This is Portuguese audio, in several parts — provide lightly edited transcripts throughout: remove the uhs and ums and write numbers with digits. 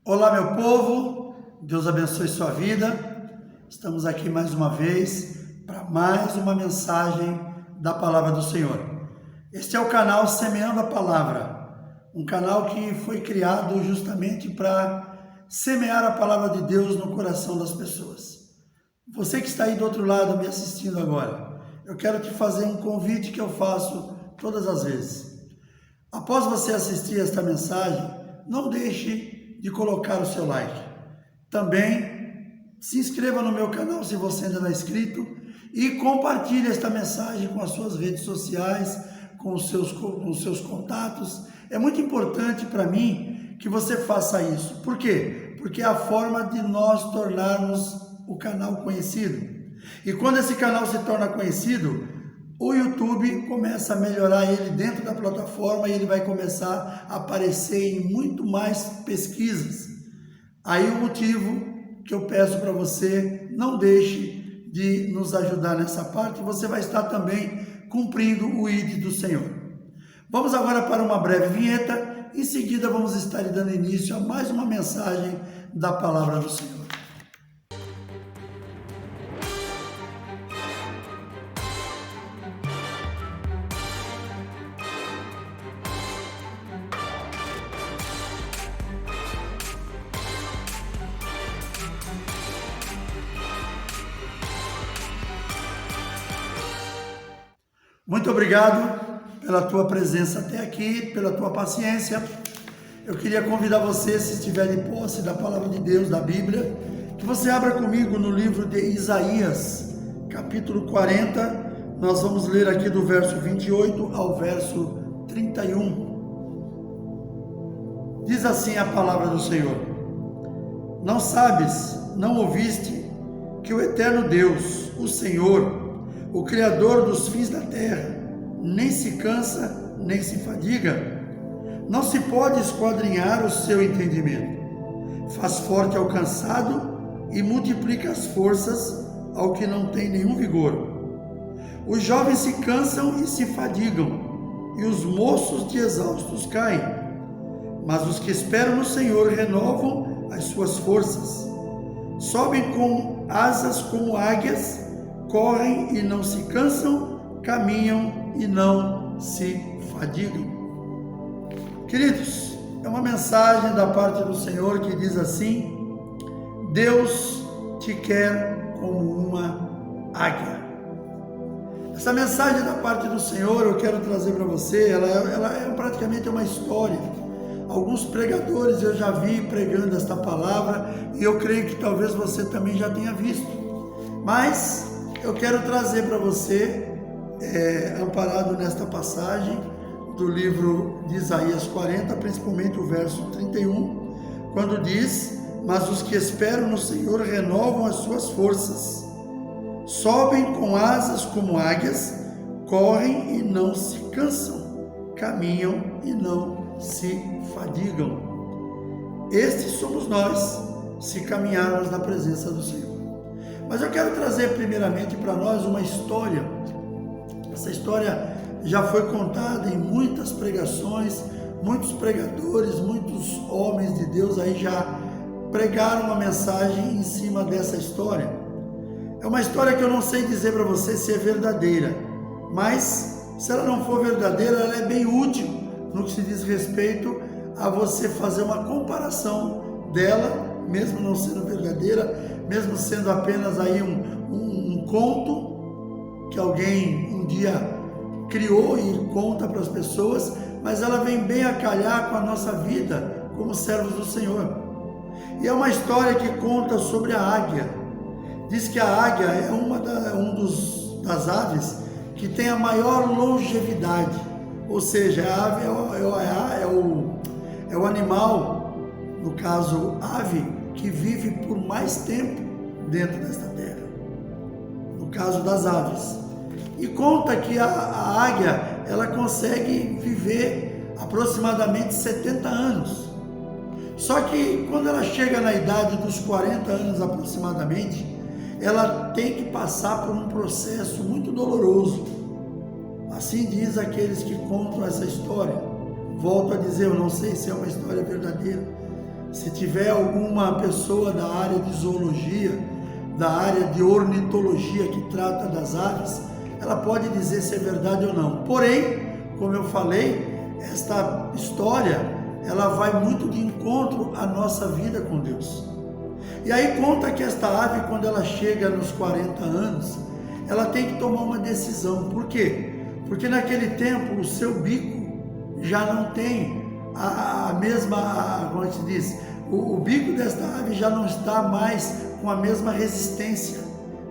Olá, meu povo, Deus abençoe sua vida. Estamos aqui mais uma vez para mais uma mensagem da Palavra do Senhor. Este é o canal Semeando a Palavra, um canal que foi criado justamente para semear a Palavra de Deus no coração das pessoas. Você que está aí do outro lado me assistindo agora, eu quero te fazer um convite que eu faço todas as vezes. Após você assistir esta mensagem, não deixe de colocar o seu like. Também se inscreva no meu canal se você ainda não é inscrito e compartilhe esta mensagem com as suas redes sociais, com os seus contatos. É muito importante para mim que você faça isso. Por quê? Porque é a forma de nós tornarmos o canal conhecido. E quando esse canal se torna conhecido, o YouTube começa a melhorar ele dentro da plataforma e ele vai começar a aparecer em muito mais pesquisas. Aí o motivo que eu peço para você, não deixe de nos ajudar nessa parte, você vai estar também cumprindo o ID do Senhor. Vamos agora para uma breve vinheta, em seguida vamos estar dando início a mais uma mensagem da Palavra do Senhor. Muito obrigado pela tua presença até aqui, pela tua paciência. Eu queria convidar você, se estiver de posse da Palavra de Deus, da Bíblia, que você abra comigo no livro de Isaías, capítulo 40. Nós vamos ler aqui do verso 28 ao verso 31. Diz assim a palavra do Senhor: Não sabes, não ouviste, que o eterno Deus, o Senhor, o Criador dos fins da terra, nem se cansa, nem se fadiga. Não se pode esquadrinhar o seu entendimento. Faz forte ao cansado e multiplica as forças ao que não tem nenhum vigor. Os jovens se cansam e se fadigam, e os moços de exaustos caem. Mas os que esperam no Senhor renovam as suas forças. Sobem com asas como águias, correm e não se cansam, caminham e não se fadigam. Queridos, é uma mensagem da parte do Senhor que diz assim: Deus te quer como uma águia. Essa mensagem da parte do Senhor eu quero trazer para você, ela é praticamente uma história. Alguns pregadores eu já vi pregando esta palavra e eu creio que talvez você também já tenha visto. Mas eu quero trazer para você, amparado nesta passagem do livro de Isaías 40, principalmente o verso 31, quando diz: Mas os que esperam no Senhor renovam as suas forças, sobem com asas como águias, correm e não se cansam, caminham e não se fadigam. Estes somos nós, se caminharmos na presença do Senhor. Mas eu quero trazer primeiramente para nós uma história. Essa história já foi contada em muitas pregações, muitos pregadores, muitos homens de Deus aí já pregaram uma mensagem em cima dessa história. É uma história que eu não sei dizer para você se é verdadeira, mas se ela não for verdadeira, ela é bem útil no que se diz respeito a você fazer uma comparação dela, mesmo não sendo verdadeira, mesmo sendo apenas aí um conto que alguém um dia criou e conta para as pessoas, mas ela vem bem a calhar com a nossa vida como servos do Senhor. E é uma história que conta sobre a águia. Diz que a águia é das aves que tem a maior longevidade, ou seja, a ave é o animal, no caso ave, que vive por mais tempo dentro desta terra, no caso das aves. E conta que a águia, ela consegue viver aproximadamente 70 anos. Só que quando ela chega na idade dos 40 anos aproximadamente, ela tem que passar por um processo muito doloroso. Assim diz aqueles que contam essa história. Volto a dizer, eu não sei se é uma história verdadeira, Se tiver alguma pessoa da área de zoologia, da área de ornitologia que trata das aves, ela pode dizer se é verdade ou não. Porém, como eu falei, esta história, ela vai muito de encontro à nossa vida com Deus. E aí conta que esta ave, quando ela chega nos 40 anos, ela tem que tomar uma decisão. Por quê? Porque naquele tempo o seu bico já não tem a mesma, como se diz, o bico desta ave já não está mais com a mesma resistência,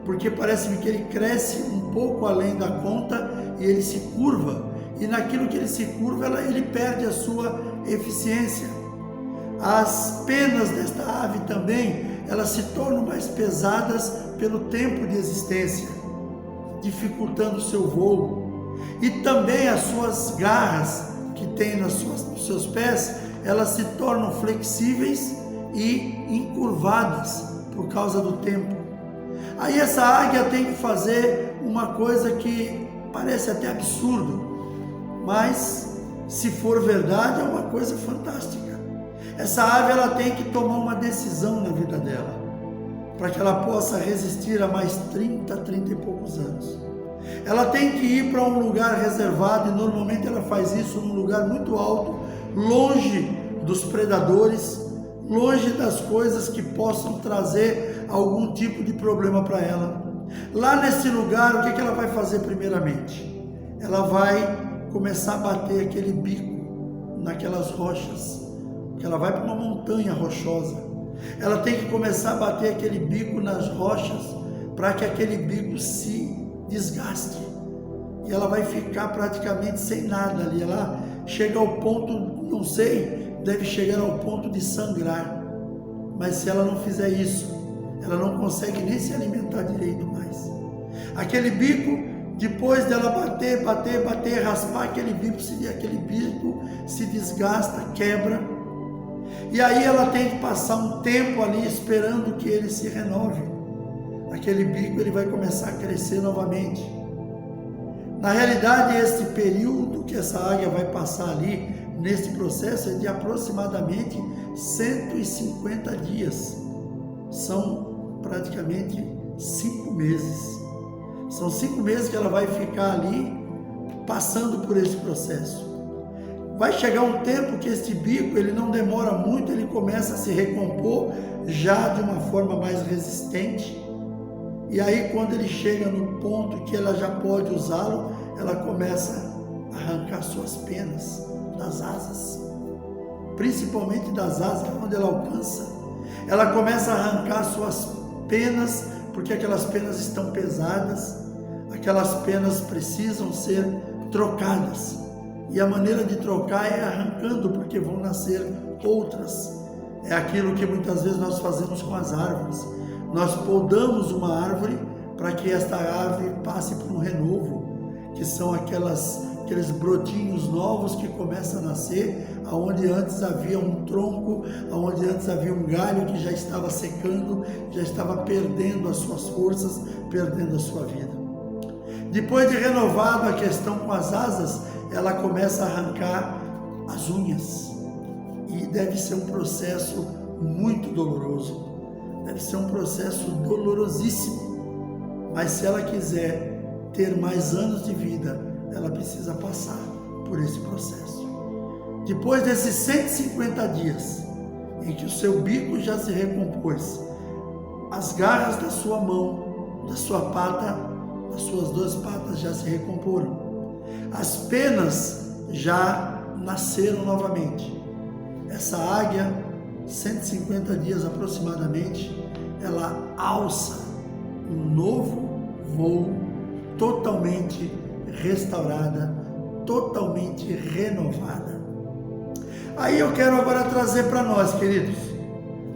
porque parece-me que ele cresce um pouco além da conta e ele se curva, e naquilo que ele se curva, ele perde a sua eficiência. As penas desta ave também, elas se tornam mais pesadas pelo tempo de existência, dificultando o seu voo. E também as suas garras que tem nos seus pés, elas se tornam flexíveis e encurvadas por causa do tempo. Aí essa águia tem que fazer uma coisa que parece até absurdo, mas se for verdade é uma coisa fantástica. Essa ave, ela tem que tomar uma decisão na vida dela, para que ela possa resistir a mais 30 e poucos anos. Ela tem que ir para um lugar reservado, e normalmente ela faz isso num lugar muito alto, longe dos predadores, longe das coisas que possam trazer algum tipo de problema para ela. Lá nesse lugar, o que ela vai fazer primeiramente? Ela vai começar a bater aquele bico naquelas rochas, porque ela vai para uma montanha rochosa. Ela tem que começar a bater aquele bico nas rochas, para que aquele bico se desgaste, e ela vai ficar praticamente sem nada ali. Ela chega ao ponto, não sei, deve chegar ao ponto de sangrar, mas se ela não fizer isso, ela não consegue nem se alimentar direito mais. Aquele bico, depois dela bater, raspar aquele bico se desgasta, quebra, e aí ela tem que passar um tempo ali esperando que ele se renove. Aquele bico, ele vai começar a crescer novamente. Na realidade, este período que essa águia vai passar ali, nesse processo, é de aproximadamente 150 dias. São praticamente 5 meses. São 5 meses que ela vai ficar ali, passando por esse processo. Vai chegar um tempo que este bico, ele não demora muito, ele começa a se recompor já de uma forma mais resistente. E aí, quando ele chega no ponto que ela já pode usá-lo, ela começa a arrancar suas penas das asas, principalmente das asas, onde ela alcança. Ela começa a arrancar suas penas, porque aquelas penas estão pesadas, aquelas penas precisam ser trocadas. E a maneira de trocar é arrancando, porque vão nascer outras. É aquilo que muitas vezes nós fazemos com as árvores. Nós podamos uma árvore para que esta árvore passe por um renovo, que são aqueles brotinhos novos que começam a nascer, aonde antes havia um tronco, aonde antes havia um galho que já estava secando, já estava perdendo as suas forças, perdendo a sua vida. Depois de renovado a questão com as asas, ela começa a arrancar as unhas, e deve ser um processo muito doloroso. Deve ser um processo dolorosíssimo, mas se ela quiser ter mais anos de vida, ela precisa passar por esse processo. Depois desses 150 dias, em que o seu bico já se recompôs, as garras da sua mão, da sua pata, das suas 2 patas já se recomporam, as penas já nasceram novamente. Essa águia, 150 dias aproximadamente, ela alça um novo voo, totalmente restaurada, totalmente renovada. Aí eu quero agora trazer para nós, queridos,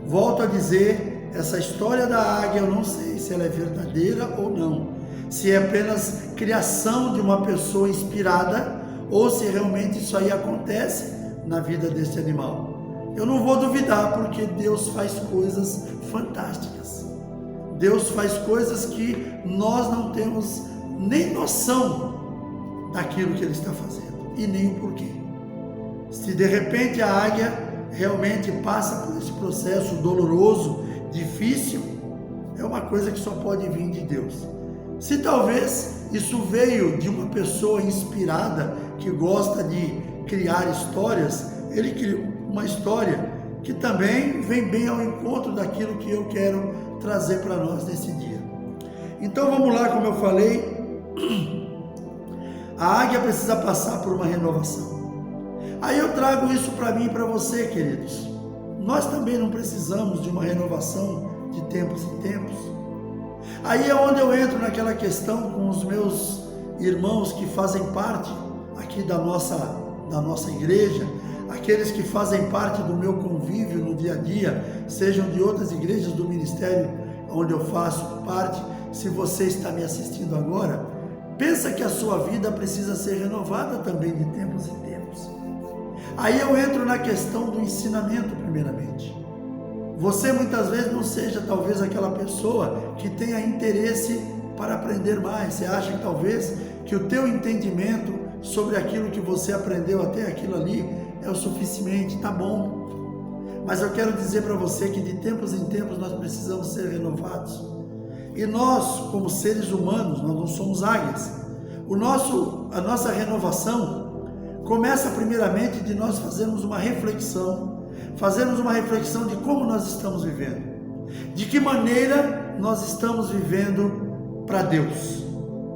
volto a dizer, essa história da águia, eu não sei se ela é verdadeira ou não, se é apenas criação de uma pessoa inspirada, ou se realmente isso aí acontece na vida desse animal. Eu não vou duvidar, porque Deus faz coisas fantásticas. Deus faz coisas que nós não temos nem noção daquilo que Ele está fazendo, e nem o porquê. Se de repente a águia, realmente passa por esse processo doloroso, difícil, é uma coisa que só pode vir de Deus. Se talvez isso veio de uma pessoa inspirada, que gosta de criar histórias, ele criou uma história que também vem bem ao encontro daquilo que eu quero trazer para nós nesse dia. Então vamos lá, como eu falei, a águia precisa passar por uma renovação. Aí eu trago isso para mim e para você, queridos. Nós também não precisamos de uma renovação de tempos em tempos. Aí é onde eu entro naquela questão com os meus irmãos que fazem parte aqui da nossa igreja, aqueles que fazem parte do meu convívio no dia a dia, sejam de outras igrejas do ministério onde eu faço parte. Se você está me assistindo agora, pensa que a sua vida precisa ser renovada também de tempos em tempos. Aí eu entro na questão do ensinamento primeiramente. Você muitas vezes não seja talvez aquela pessoa que tenha interesse para aprender mais. Você acha que talvez que o teu entendimento sobre aquilo que você aprendeu até aquilo ali é o suficiente, tá bom. Mas eu quero dizer para você que de tempos em tempos nós precisamos ser renovados. E nós, como seres humanos, nós não somos águias. A nossa renovação começa primeiramente de nós fazermos uma reflexão de como nós estamos vivendo, de que maneira nós estamos vivendo para Deus.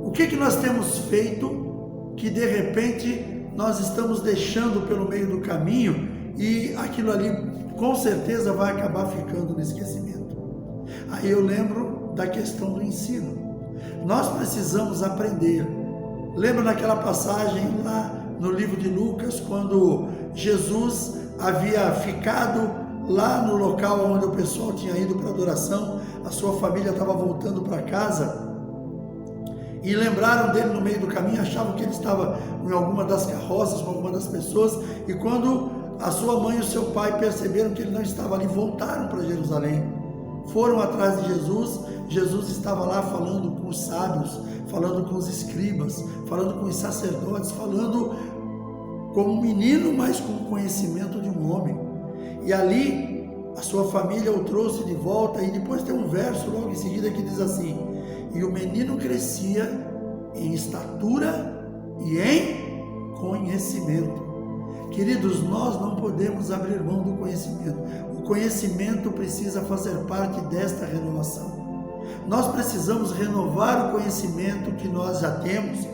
O que nós temos feito que de repente nós estamos deixando pelo meio do caminho e aquilo ali com certeza vai acabar ficando no esquecimento. Aí eu lembro da questão do ensino. Nós precisamos aprender. Lembra naquela passagem lá no livro de Lucas, quando Jesus havia ficado lá no local onde o pessoal tinha ido para adoração, a sua família estava voltando para casa e lembraram dele no meio do caminho, achavam que ele estava em alguma das carroças com alguma das pessoas, e quando a sua mãe e o seu pai perceberam que ele não estava ali, voltaram para Jerusalém, foram atrás de Jesus. Jesus estava lá falando com os sábios, falando com os escribas, falando com os sacerdotes, falando como um menino, mas com o conhecimento de um homem. E ali a sua família o trouxe de volta, e depois tem um verso logo em seguida que diz assim: e o menino crescia em estatura e em conhecimento. Queridos, nós não podemos abrir mão do conhecimento. O conhecimento precisa fazer parte desta renovação. Nós precisamos renovar o conhecimento que nós já temos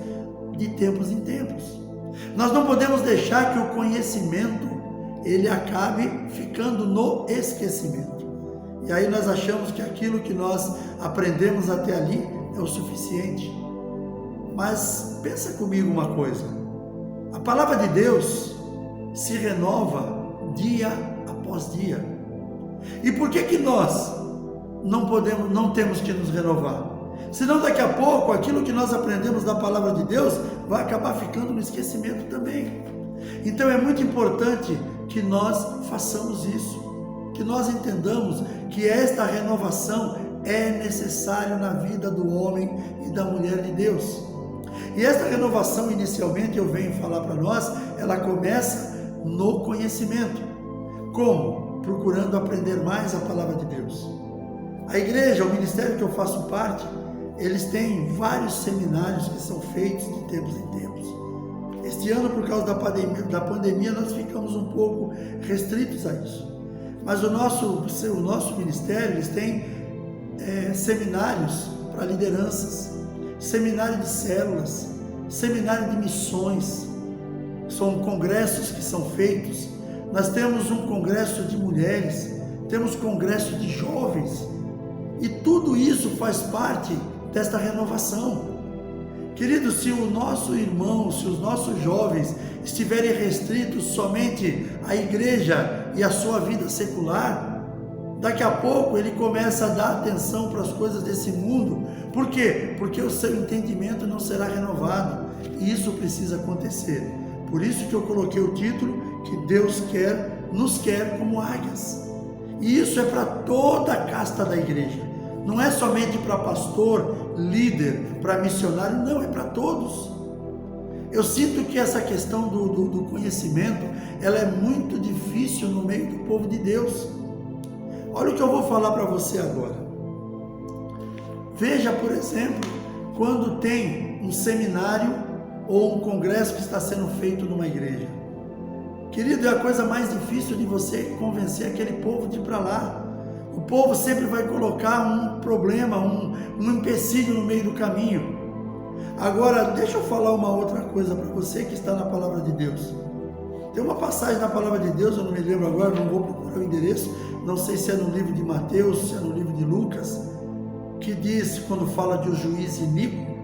de tempos em tempos. Nós não podemos deixar que o conhecimento ele acabe ficando no esquecimento. E aí nós achamos que aquilo que nós aprendemos até ali é o suficiente. Mas pensa comigo uma coisa: a palavra de Deus se renova dia após dia. E por que nós não temos que nos renovar? Senão daqui a pouco aquilo que nós aprendemos da palavra de Deus vai acabar ficando no esquecimento também. Então é muito importante que nós façamos isso, que nós entendamos que esta renovação é necessária na vida do homem e da mulher de Deus. E esta renovação, inicialmente, eu venho falar para nós, ela começa no conhecimento. Como? Procurando aprender mais a palavra de Deus. A igreja, o ministério que eu faço parte, eles têm vários seminários que são feitos de tempos em tempos. Este ano, por causa da pandemia, nós ficamos um pouco restritos a isso. Mas o nosso ministério, eles têm seminários para lideranças, seminário de células, seminário de missões. São congressos que são feitos. Nós temos um congresso de mulheres, temos congresso de jovens, e tudo isso faz parte desta renovação. Queridos, se o nosso irmão, se os nossos jovens estiverem restritos somente à igreja e à sua vida secular, daqui a pouco ele começa a dar atenção para as coisas desse mundo. Por quê? Porque o seu entendimento não será renovado, e isso precisa acontecer. Por isso que eu coloquei o título, que Deus nos quer como águias. E isso é para toda a casta da igreja. Não é somente para pastor, líder, para missionário, não, é para todos. Eu sinto que essa questão do conhecimento, ela é muito difícil no meio do povo de Deus. Olha o que eu vou falar para você agora. Veja, por exemplo, quando tem um seminário ou um congresso que está sendo feito numa igreja. Querido, é a coisa mais difícil de você convencer aquele povo de ir para lá. O povo sempre vai colocar um problema, um empecilho no meio do caminho. Agora, deixa eu falar uma outra coisa para você que está na palavra de Deus. Tem uma passagem na palavra de Deus, eu não me lembro agora, não vou procurar o endereço, não sei se é no livro de Mateus, se é no livro de Lucas, que diz, quando fala de o juiz iníquo,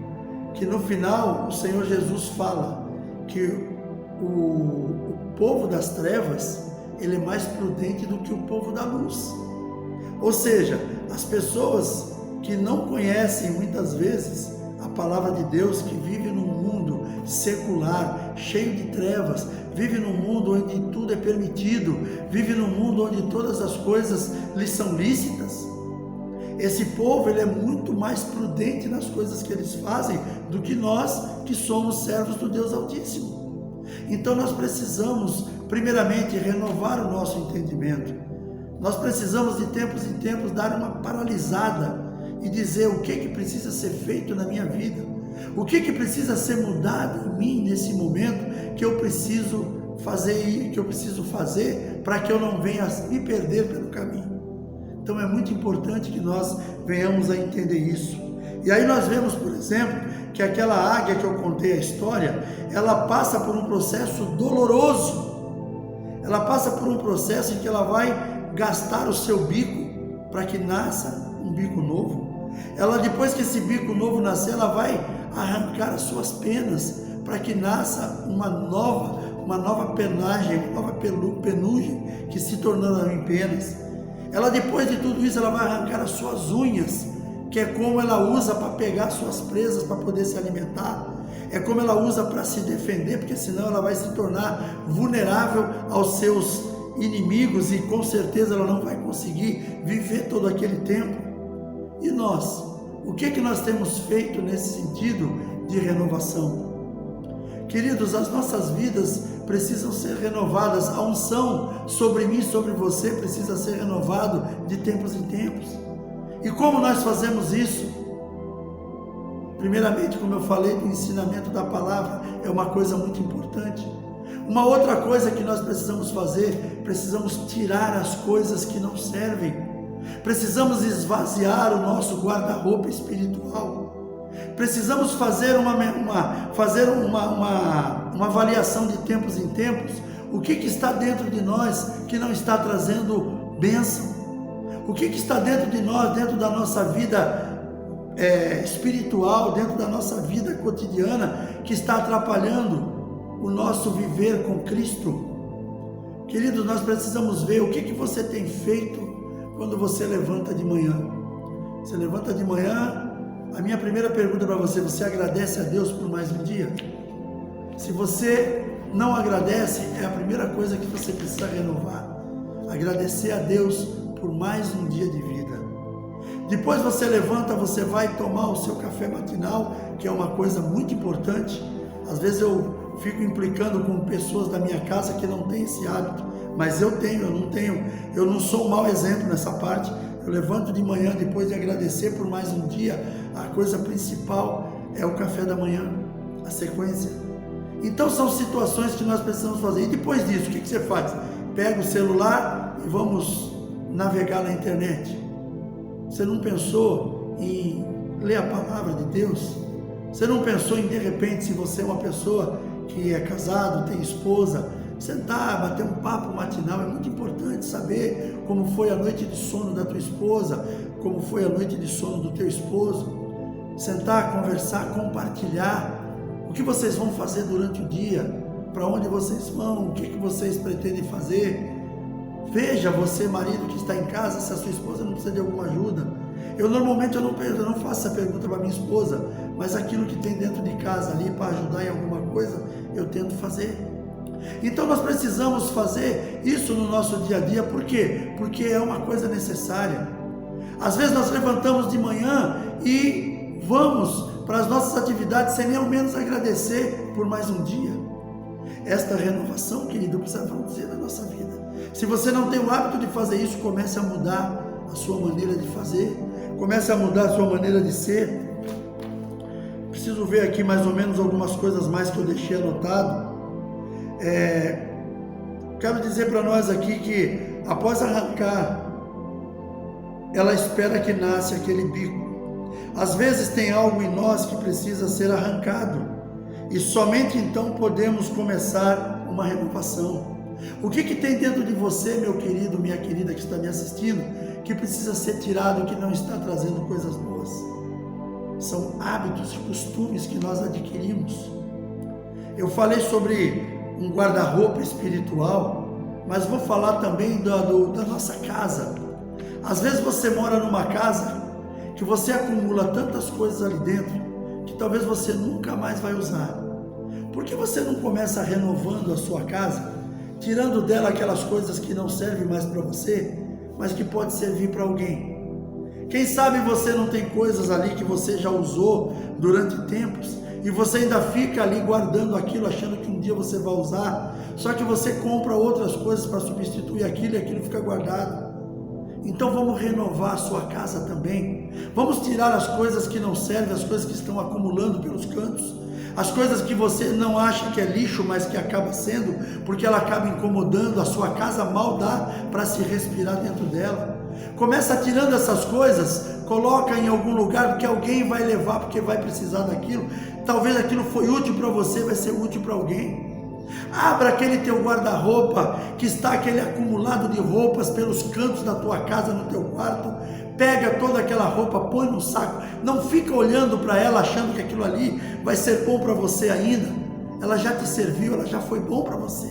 que no final o Senhor Jesus fala que o povo das trevas, ele é mais prudente do que o povo da luz. Ou seja, as pessoas que não conhecem muitas vezes a palavra de Deus, que vive num mundo secular, cheio de trevas, vive num mundo onde tudo é permitido, vive num mundo onde todas as coisas lhes são lícitas. Esse povo, ele é muito mais prudente nas coisas que eles fazem do que nós, que somos servos do Deus Altíssimo. Então nós precisamos, primeiramente, renovar o nosso entendimento. Nós precisamos de tempos em tempos dar uma paralisada e dizer o que precisa ser feito na minha vida, o que precisa ser mudado em mim nesse momento, que eu preciso fazer para que eu não venha me perder pelo caminho. Então é muito importante que nós venhamos a entender isso. E aí nós vemos, por exemplo, que aquela águia que eu contei a história, ela passa por um processo doloroso. Ela passa por um processo em que ela vai gastar o seu bico para que nasça um bico novo. Ela, depois que esse bico novo nascer, ela vai arrancar as suas penas para que nasça uma nova penagem, uma nova penugem que se tornando em penas. Ela, depois de tudo isso, ela vai arrancar as suas unhas, que é como ela usa para pegar suas presas para poder se alimentar. É como ela usa para se defender, porque senão ela vai se tornar vulnerável aos seus inimigos e com certeza ela não vai conseguir viver todo aquele tempo. E nós? O que nós temos feito nesse sentido de renovação? Queridos, as nossas vidas precisam ser renovadas. A unção sobre mim, sobre você, precisa ser renovado de tempos em tempos. E como nós fazemos isso? Primeiramente, como eu falei, o ensinamento da palavra é uma coisa muito importante. Uma outra coisa que nós precisamos fazer, precisamos tirar as coisas que não servem. Precisamos esvaziar o nosso guarda-roupa espiritual. Precisamos fazer uma avaliação de tempos em tempos. O que está dentro de nós que não está trazendo bênção? O que está dentro de nós, dentro da nossa vida espiritual, dentro da nossa vida cotidiana, que está atrapalhando o nosso viver com Cristo? Queridos, nós precisamos ver o que você tem feito quando você levanta de manhã. Você levanta de manhã, a minha primeira pergunta para você: você agradece a Deus por mais um dia? Se você não agradece, é a primeira coisa que você precisa renovar. Agradecer a Deus por mais um dia de vida. Depois você levanta, você vai tomar o seu café matinal, que é uma coisa muito importante. Às vezes eu fico implicando com pessoas da minha casa que não têm esse hábito, mas eu não sou um mau exemplo nessa parte. Eu levanto de manhã, depois de agradecer por mais um dia, a coisa principal é o café da manhã, a sequência. Então são situações que nós precisamos fazer. E depois disso, o que você faz? Pega o celular e vamos navegar na internet. Você não pensou em ler a palavra de Deus? Você não pensou em, de repente, se você é uma pessoa que é casado, tem esposa, sentar, bater um papo matinal? É muito importante saber como foi a noite de sono da tua esposa, como foi a noite de sono do teu esposo. Sentar, conversar, compartilhar o que vocês vão fazer durante o dia, para onde vocês vão, o que vocês pretendem fazer. Veja, você, marido que está em casa, se a sua esposa não precisa de alguma ajuda. Normalmente eu não faço essa pergunta para minha esposa, mas aquilo que tem dentro de casa ali para ajudar em alguma coisa, eu tento fazer. Então nós precisamos fazer isso no nosso dia a dia. Por quê? Porque é uma coisa necessária. Às vezes nós levantamos de manhã e vamos para as nossas atividades sem nem ao menos agradecer por mais um dia. Esta renovação, querido, precisa acontecer na nossa vida. Se você não tem o hábito de fazer isso, comece a mudar a sua maneira de fazer, comece a mudar a sua maneira de ser. Preciso ver aqui mais ou menos algumas coisas mais que eu deixei anotado. Quero dizer para nós aqui que após arrancar, ela espera que nasça aquele bico. Às vezes tem algo em nós que precisa ser arrancado e somente então podemos começar uma renovação. O que tem dentro de você, meu querido, minha querida que está me assistindo, que precisa ser tirado, que não está trazendo coisas boas? São hábitos e costumes que nós adquirimos. Eu falei sobre um guarda-roupa espiritual, mas vou falar também da nossa casa. Às vezes você mora numa casa que você acumula tantas coisas ali dentro que talvez você nunca mais vai usar. Por que você não começa renovando a sua casa, tirando dela aquelas coisas que não servem mais para você, mas que pode servir para alguém? Quem sabe você não tem coisas ali que você já usou durante tempos e você ainda fica ali guardando aquilo, achando que um dia você vai usar, só que você compra outras coisas para substituir aquilo e aquilo fica guardado. Então vamos renovar a sua casa também. Vamos tirar as coisas que não servem, as coisas que estão acumulando pelos cantos, as coisas que você não acha que é lixo, mas que acaba sendo, porque ela acaba incomodando. A sua casa mal dá para se respirar dentro dela. Começa tirando essas coisas, coloca em algum lugar, porque alguém vai levar, porque vai precisar daquilo. Talvez aquilo foi útil para você, vai ser útil para alguém. Abra aquele teu guarda-roupa, que está aquele acumulado de roupas pelos cantos da tua casa, no teu quarto. Pega toda aquela roupa, põe no saco. Não fica olhando para ela achando que aquilo ali vai ser bom para você ainda. Ela já te serviu, ela já foi bom para você.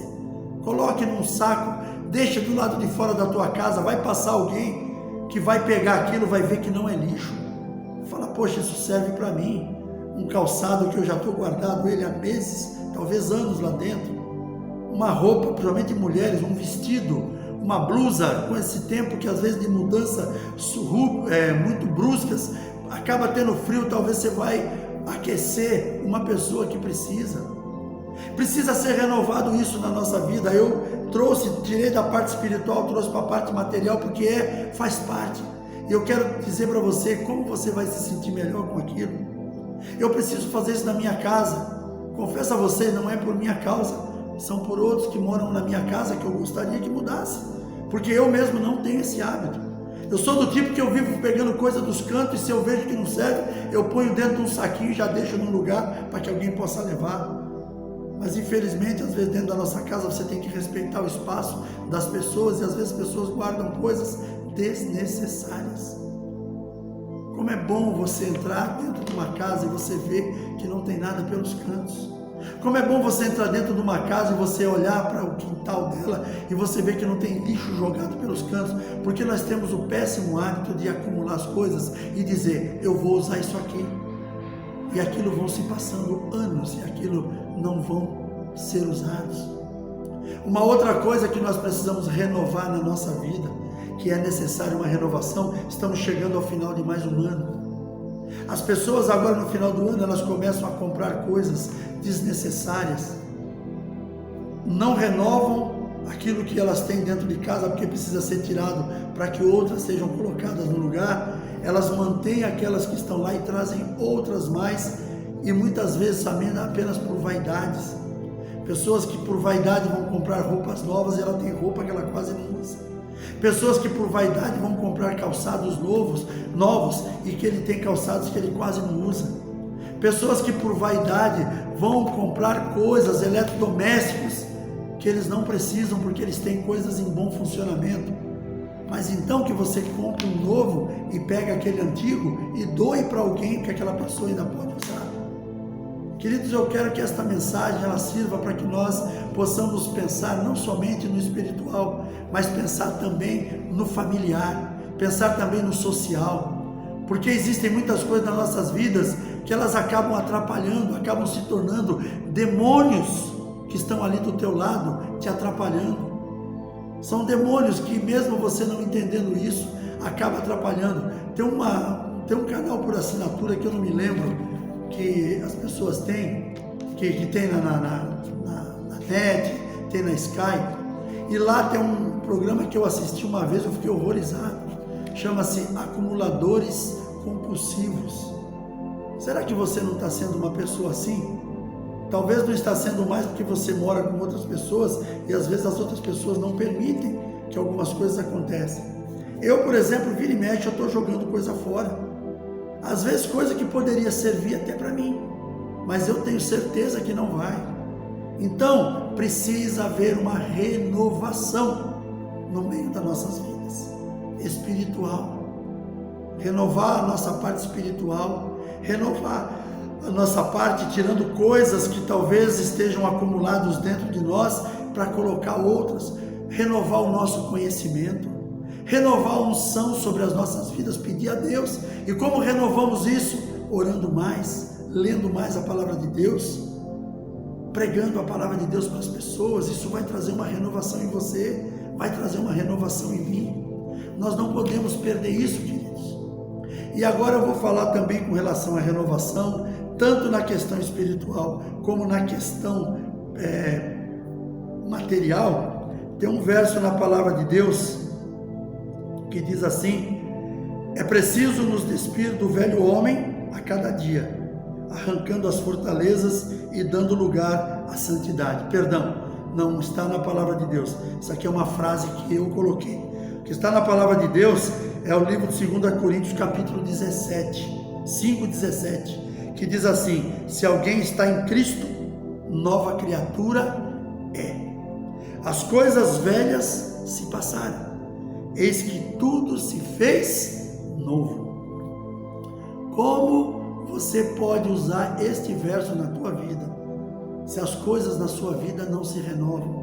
Coloque num saco, deixa do lado de fora da tua casa. Vai passar alguém que vai pegar aquilo, vai ver que não é lixo. Fala, poxa, isso serve para mim. Um calçado que eu já estou guardado ele há meses, talvez anos lá dentro. Uma roupa, principalmente mulheres, um vestido, uma blusa, com esse tempo que às vezes de mudança muito bruscas, acaba tendo frio, talvez você vai aquecer uma pessoa que precisa ser renovado isso na nossa vida. Eu tirei da parte espiritual, trouxe para a parte material, porque faz parte. E eu quero dizer para você como você vai se sentir melhor com aquilo. Eu preciso fazer isso na minha casa. Confesso a vocês, não é por minha causa, são por outros que moram na minha casa que eu gostaria que mudasse, porque eu mesmo não tenho esse hábito. Eu sou do tipo que eu vivo pegando coisa dos cantos, e se eu vejo que não serve, eu ponho dentro de um saquinho e já deixo num lugar para que alguém possa levar. Mas infelizmente, às vezes dentro da nossa casa você tem que respeitar o espaço das pessoas, e às vezes as pessoas guardam coisas desnecessárias. Como é bom você entrar dentro de uma casa e você ver que não tem nada pelos cantos. Como é bom você entrar dentro de uma casa e você olhar para o quintal dela e você ver que não tem lixo jogado pelos cantos, porque nós temos o péssimo hábito de acumular as coisas e dizer, eu vou usar isso aqui. E aquilo vão se passando anos e aquilo não vão ser usados. Uma outra coisa que nós precisamos renovar na nossa vida, que é necessária uma renovação, estamos chegando ao final de mais um ano. As pessoas agora no final do ano, elas começam a comprar coisas desnecessárias, não renovam aquilo que elas têm dentro de casa, porque precisa ser tirado para que outras sejam colocadas no lugar. Elas mantêm aquelas que estão lá e trazem outras mais, e muitas vezes apenas por vaidades. Pessoas que por vaidade vão comprar roupas novas e ela tem roupa que ela quase não usa. Pessoas que por vaidade vão comprar calçados novos e que ele tem calçados que ele quase não usa. Pessoas que por vaidade vão comprar coisas, eletrodomésticos, que eles não precisam porque eles têm coisas em bom funcionamento. Mas então que você compre um novo e pega aquele antigo e doe para alguém que aquela pessoa ainda pode usar. Queridos, eu quero que esta mensagem ela sirva para que nós possamos pensar não somente no espiritual, mas pensar também no familiar, pensar também no social, porque existem muitas coisas nas nossas vidas que elas acabam atrapalhando, acabam se tornando demônios que estão ali do teu lado te atrapalhando. São demônios que mesmo você não entendendo isso, acaba atrapalhando. Tem um canal por assinatura que eu não me lembro, que as pessoas têm, que tem na net, tem na Sky, e lá tem um programa que eu assisti uma vez, eu fiquei horrorizado, chama-se Acumuladores Compulsivos. Será que você não está sendo uma pessoa assim? Talvez não está sendo mais porque você mora com outras pessoas e às vezes as outras pessoas não permitem que algumas coisas aconteçam. Eu, por exemplo, vira e mexe, eu estou jogando coisa fora. Às vezes coisa que poderia servir até para mim, mas eu tenho certeza que não vai. Então, precisa haver uma renovação no meio das nossas vidas, espiritual. Renovar a nossa parte espiritual, renovar a nossa parte, tirando coisas que talvez estejam acumuladas dentro de nós, para colocar outras, renovar o nosso conhecimento, renovar a unção sobre as nossas vidas, pedir a Deus. E como renovamos isso? Orando mais, lendo mais a palavra de Deus, pregando a palavra de Deus para as pessoas. Isso vai trazer uma renovação em você, vai trazer uma renovação em mim. Nós não podemos perder isso, queridos. E agora eu vou falar também com relação à renovação, tanto na questão espiritual como na questão material. Tem um verso na palavra de Deus que diz assim: é preciso nos despir do velho homem a cada dia, arrancando as fortalezas e dando lugar à santidade. Perdão, não está na palavra de Deus. Isso aqui é uma frase que eu coloquei. O que está na palavra de Deus é o livro de 2 Coríntios, capítulo 17, 5:17, que diz assim: se alguém está em Cristo, nova criatura é. As coisas velhas se passaram, eis que tudo se fez novo. Como você pode usar este verso na tua vida, se as coisas na sua vida não se renovam?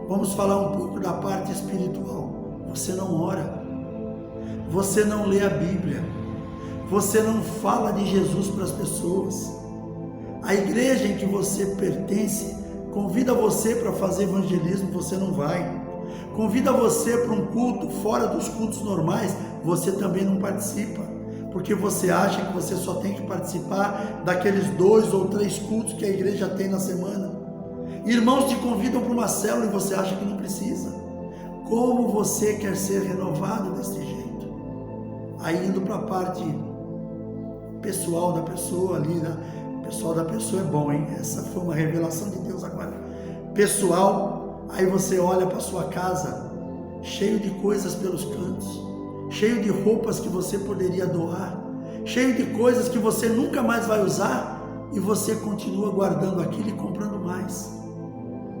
Vamos falar um pouco da parte espiritual. Você não ora, você não lê a Bíblia, você não fala de Jesus para as pessoas. A igreja em que você pertence convida você para fazer evangelismo, você não vai. Convida você para um culto fora dos cultos normais, você também não participa, porque você acha que você só tem que participar daqueles 2 ou 3 cultos que a igreja tem na semana. Irmãos te convidam para uma célula e você acha que não precisa. Como você quer ser renovado desse jeito? Aí indo para a parte pessoal da pessoa ali, né? Pessoal da pessoa é bom, hein? Essa foi uma revelação de Deus agora. Pessoal, aí você olha para sua casa, cheio de coisas pelos cantos, cheio de roupas que você poderia doar, cheio de coisas que você nunca mais vai usar, e você continua guardando aquilo e comprando mais.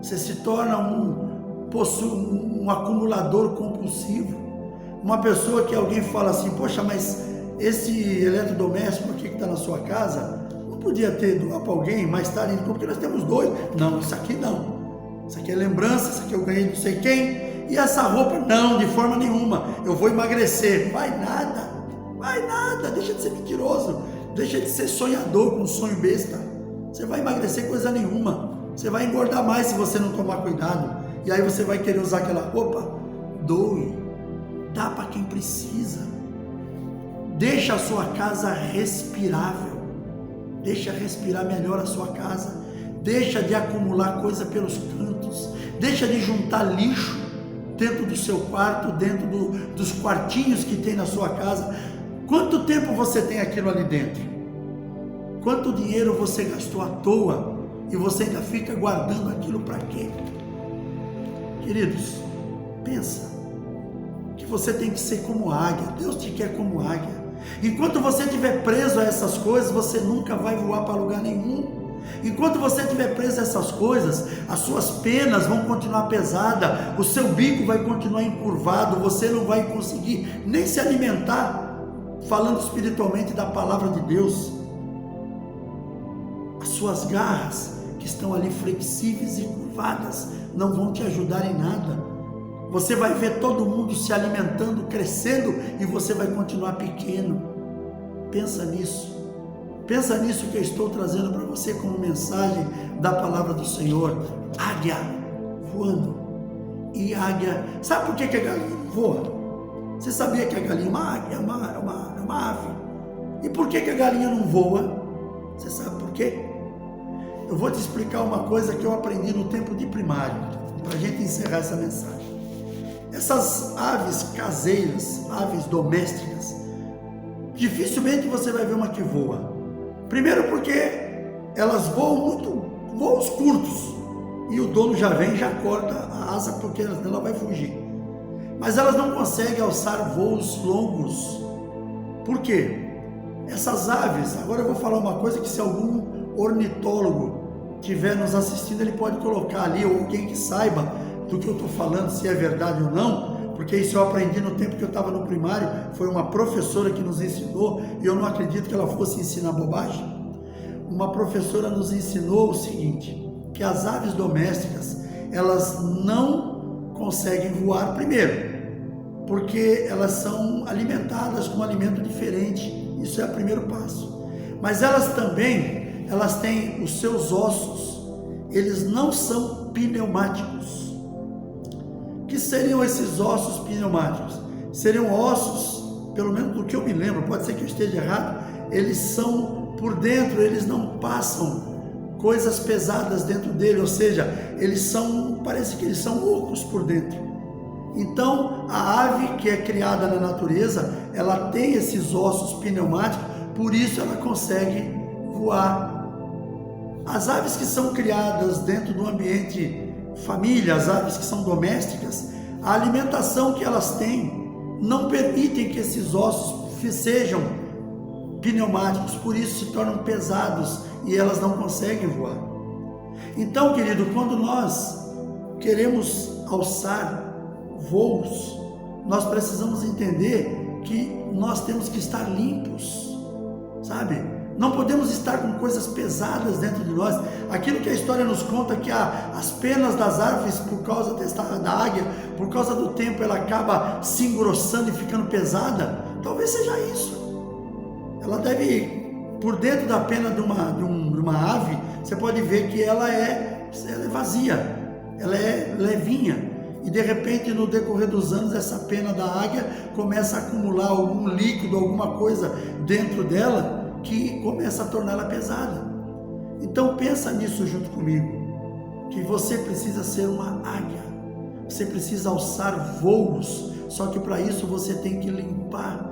Você se torna um acumulador compulsivo, uma pessoa que alguém fala assim: poxa, mas esse eletrodoméstico aqui que está na sua casa, não podia ter doar para alguém mais tarde, porque nós temos 2. Não, isso aqui não. Isso aqui é lembrança, isso aqui eu ganhei não sei quem. E essa roupa, não, de forma nenhuma. Eu vou emagrecer. Vai nada, deixa de ser mentiroso, deixa de ser sonhador com um sonho besta. Você vai emagrecer coisa nenhuma. Você vai engordar mais se você não tomar cuidado. E aí você vai querer usar aquela roupa? Doe, dá para quem precisa. Deixa a sua casa respirável. Deixa respirar melhor a sua casa. Deixa de acumular coisa pelos cantos. Deixa de juntar lixo dentro do seu quarto, dentro dos quartinhos que tem na sua casa. Quanto tempo você tem aquilo ali dentro? Quanto dinheiro você gastou à toa e você ainda fica guardando aquilo para quê? Queridos, pensa que você tem que ser como águia. Deus te quer como águia. Enquanto você estiver preso a essas coisas, você nunca vai voar para lugar nenhum. Enquanto você estiver preso a essas coisas, as suas penas vão continuar pesadas, o seu bico vai continuar encurvado, você não vai conseguir nem se alimentar, falando espiritualmente da palavra de Deus. As suas garras que estão ali flexíveis e curvadas não vão te ajudar em nada. Você vai ver todo mundo se alimentando, crescendo, e você vai continuar pequeno. Pensa nisso. Pensa nisso que eu estou trazendo para você como mensagem da palavra do Senhor. Águia voando. E águia, sabe por que a galinha voa? Você sabia que a galinha é uma águia, é uma ave. E por que a galinha não voa? Você sabe por quê? Eu vou te explicar uma coisa que eu aprendi no tempo de primário, para a gente encerrar essa mensagem. Essas aves caseiras, aves domésticas, dificilmente você vai ver uma que voa. Primeiro porque elas voam voos curtos, e o dono já vem e já corta a asa porque ela vai fugir. Mas elas não conseguem alçar voos longos. Por quê? Essas aves, agora eu vou falar uma coisa que se algum ornitólogo estiver nos assistindo, ele pode colocar ali, ou alguém que saiba do que eu estou falando, se é verdade ou não, porque isso eu aprendi no tempo que eu estava no primário, foi uma professora que nos ensinou, e eu não acredito que ela fosse ensinar bobagem. Uma professora nos ensinou o seguinte, que as aves domésticas, elas não conseguem voar primeiro, porque elas são alimentadas com um alimento diferente, isso é o primeiro passo. Mas elas também, elas têm os seus ossos, eles não são pneumáticos. O que seriam esses ossos pneumáticos? Seriam ossos, pelo menos do que eu me lembro, pode ser que eu esteja errado, eles são por dentro, eles não passam coisas pesadas dentro dele, ou seja, eles são, parece que eles são ocos por dentro. Então, a ave que é criada na natureza, ela tem esses ossos pneumáticos, por isso ela consegue voar. As aves que são criadas dentro do ambiente família, as aves que são domésticas, a alimentação que elas têm não permitem que esses ossos sejam pneumáticos, por isso se tornam pesados e elas não conseguem voar. Então, querido, quando nós queremos alçar voos, nós precisamos entender que nós temos que estar limpos, sabe? Não podemos estar com coisas pesadas dentro de nós. Aquilo que a história nos conta, que as penas das árvores, por causa da águia, por causa do tempo, ela acaba se engrossando e ficando pesada, talvez seja isso. Ela deve, por dentro da pena de uma ave, você pode ver que ela é vazia, ela é levinha. E de repente, no decorrer dos anos, essa pena da águia começa a acumular algum líquido, alguma coisa dentro dela, que começa a torná-la pesada. Então pensa nisso junto comigo, que você precisa ser uma águia, você precisa alçar voos, só que para isso você tem que limpar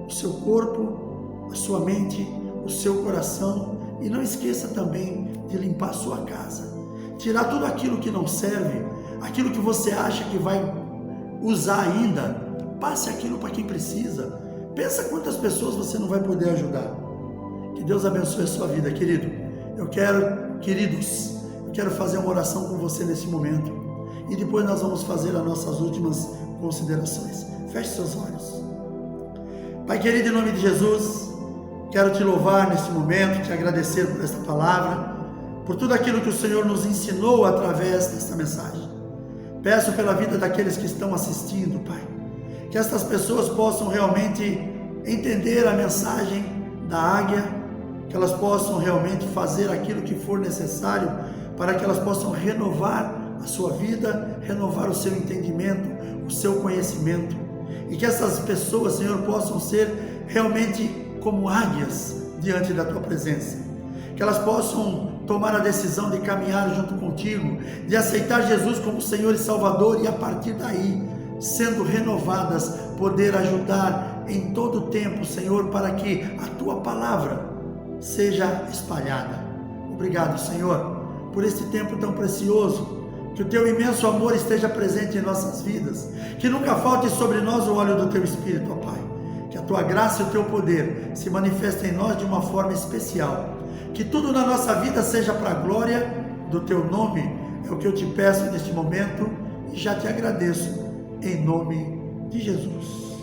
o seu corpo, a sua mente, o seu coração, e não esqueça também de limpar a sua casa, tirar tudo aquilo que não serve, aquilo que você acha que vai usar ainda, passe aquilo para quem precisa. Pensa quantas pessoas você não vai poder ajudar. Que Deus abençoe a sua vida, querido. Queridos, eu quero fazer uma oração com você nesse momento. E depois nós vamos fazer as nossas últimas considerações. Feche seus olhos. Pai querido, em nome de Jesus, quero te louvar nesse momento, te agradecer por esta palavra, por tudo aquilo que o Senhor nos ensinou através desta mensagem. Peço pela vida daqueles que estão assistindo, Pai, que estas pessoas possam realmente entender a mensagem da águia, que elas possam realmente fazer aquilo que for necessário para que elas possam renovar a sua vida, renovar o seu entendimento, o seu conhecimento, e que essas pessoas, Senhor, possam ser realmente como águias diante da Tua presença, que elas possam tomar a decisão de caminhar junto contigo, de aceitar Jesus como Senhor e Salvador, e a partir daí, sendo renovadas, poder ajudar em todo o tempo, Senhor, para que a Tua palavra seja espalhada. Obrigado, Senhor, por este tempo tão precioso, que o Teu imenso amor esteja presente em nossas vidas, que nunca falte sobre nós o óleo do Teu Espírito, ó Pai, que a Tua graça e o Teu poder se manifestem em nós de uma forma especial, que tudo na nossa vida seja para a glória do Teu nome, é o que eu te peço neste momento, e já te agradeço, em nome de Jesus.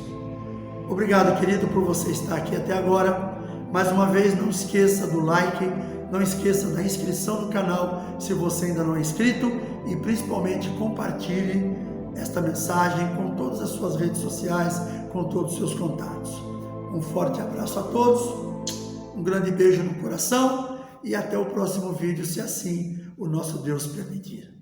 Obrigado, querido, por você estar aqui até agora. Mais uma vez, não esqueça do like, não esqueça da inscrição no canal, se você ainda não é inscrito, e principalmente compartilhe esta mensagem com todas as suas redes sociais, com todos os seus contatos. Um forte abraço a todos, um grande beijo no coração, e até o próximo vídeo, se assim o nosso Deus permitir.